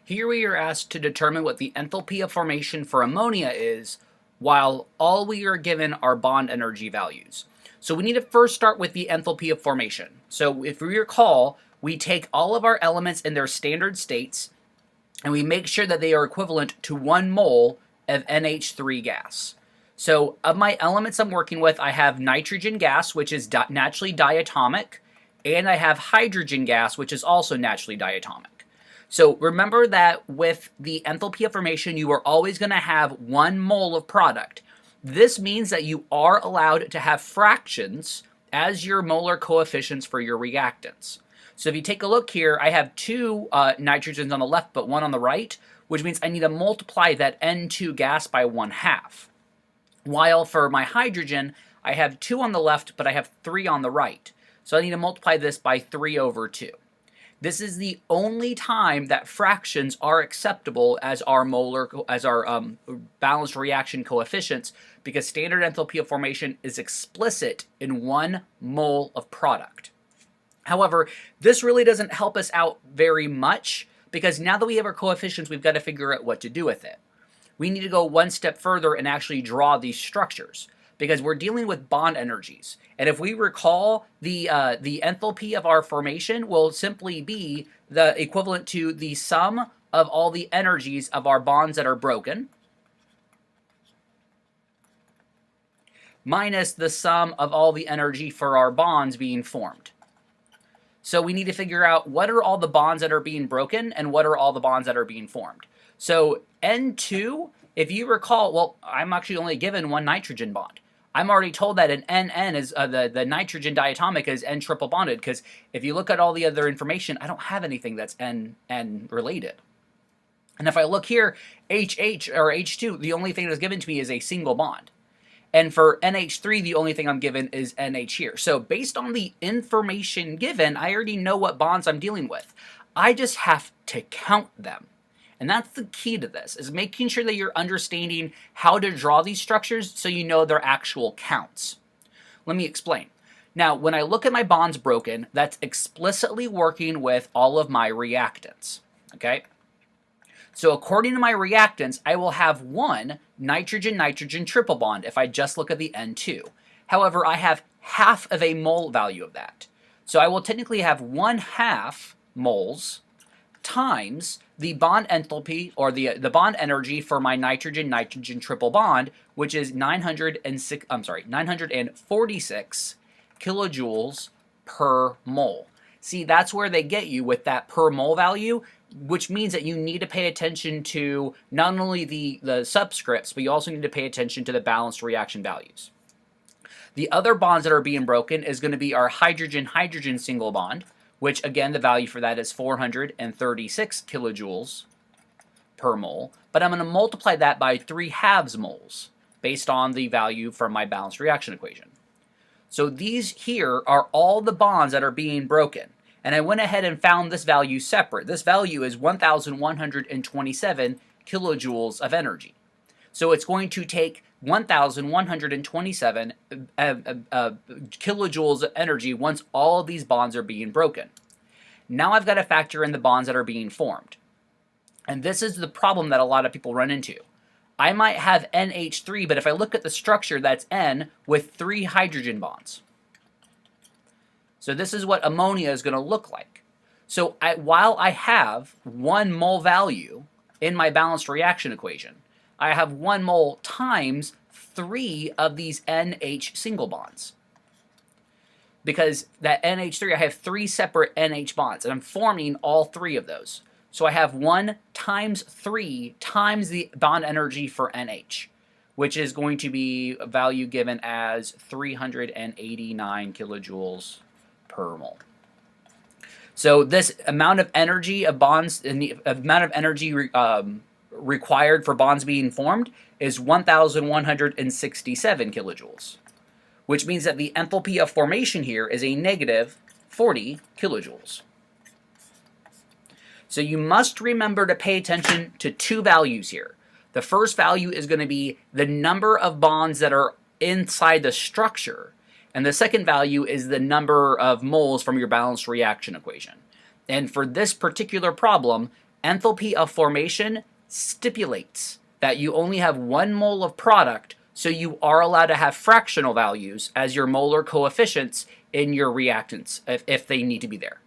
Here we are asked to determine what the enthalpy of formation for ammonia is, while all we are given are bond energy values. So we need to first start with the enthalpy of formation. So if we recall, we take all of our elements in their standard states, and we make sure that they are equivalent to 1 mole of NH3 gas. So of my elements I'm working with, I have nitrogen gas, which is naturally diatomic, and I have hydrogen gas, which is also naturally diatomic. So remember that with the enthalpy of formation, you are always going to have 1 mole of product. This means that you are allowed to have fractions as your molar coefficients for your reactants. So if you take a look here, I have 2 nitrogens on the left, but 1 on the right, which means I need to multiply that N2 gas by 1/2. While for my hydrogen, I have 2 on the left, but I have 3 on the right. So I need to multiply this by 3/2. This is the only time that fractions are acceptable as our balanced reaction coefficients, because standard enthalpy of formation is explicit in 1 mole of product. However, this really doesn't help us out very much, because now that we have our coefficients, we've got to figure out what to do with it. We need to go one step further and actually draw these structures, because we're dealing with bond energies. And if we recall, the enthalpy of our formation will simply be the equivalent to the sum of all the energies of our bonds that are broken minus the sum of all the energy for our bonds being formed. So we need to figure out what are all the bonds that are being broken and what are all the bonds that are being formed. So N2, if you recall, well, I'm actually only given 1 nitrogen bond. I'm already told that an NN is the nitrogen diatomic is N triple bonded, because if you look at all the other information, I don't have anything that's N related. And if I look here, HH or H2, the only thing that's given to me is a single bond. And for NH3, the only thing I'm given is NH here. So based on the information given, I already know what bonds I'm dealing with. I just have to count them. And that's the key to this, is making sure that you're understanding how to draw these structures so you know their actual counts. Let me explain. Now, when I look at my bonds broken, that's explicitly working with all of my reactants, okay? So according to my reactants, I will have 1 nitrogen-nitrogen triple bond if I just look at the N2. However, I have half of a mole value of that. So I will technically have 1/2 moles times the bond enthalpy, or the bond energy for my nitrogen-nitrogen triple bond, which is 946 kilojoules per mole. See, that's where they get you with that per mole value, which means that you need to pay attention to not only the subscripts, but you also need to pay attention to the balanced reaction values. The other bonds that are being broken is going to be our hydrogen-hydrogen single bond, which again, the value for that is 436 kilojoules per mole, but I'm going to multiply that by 3/2 moles based on the value from my balanced reaction equation. So these here are all the bonds that are being broken, and I went ahead and found this value separate. This value is 1,127 kilojoules of energy. So it's going to take 1,127 kilojoules of energy once all of these bonds are being broken. Now I've got to factor in the bonds that are being formed. And this is the problem that a lot of people run into. I might have NH3, but if I look at the structure, that's N with 3 hydrogen bonds. So this is what ammonia is going to look like. So while I have 1 mole value in my balanced reaction equation, I have 1 mole times 3 of these NH single bonds. Because that NH3, I have 3 separate NH bonds, and I'm forming all 3 of those. So I have 1 times 3 times the bond energy for NH, which is going to be a value given as 389 kilojoules per mole. So this amount of energy of bonds, and the amount of energy required for bonds being formed is 1,167 kilojoules, which means that the enthalpy of formation here is a negative 40 kilojoules. So you must remember to pay attention to 2 values here. The first value is going to be the number of bonds that are inside the structure, and the second value is the number of moles from your balanced reaction equation. And for this particular problem, Enthalpy of formation stipulates that you only have 1 mole of product, so you are allowed to have fractional values as your molar coefficients in your reactants if they need to be there.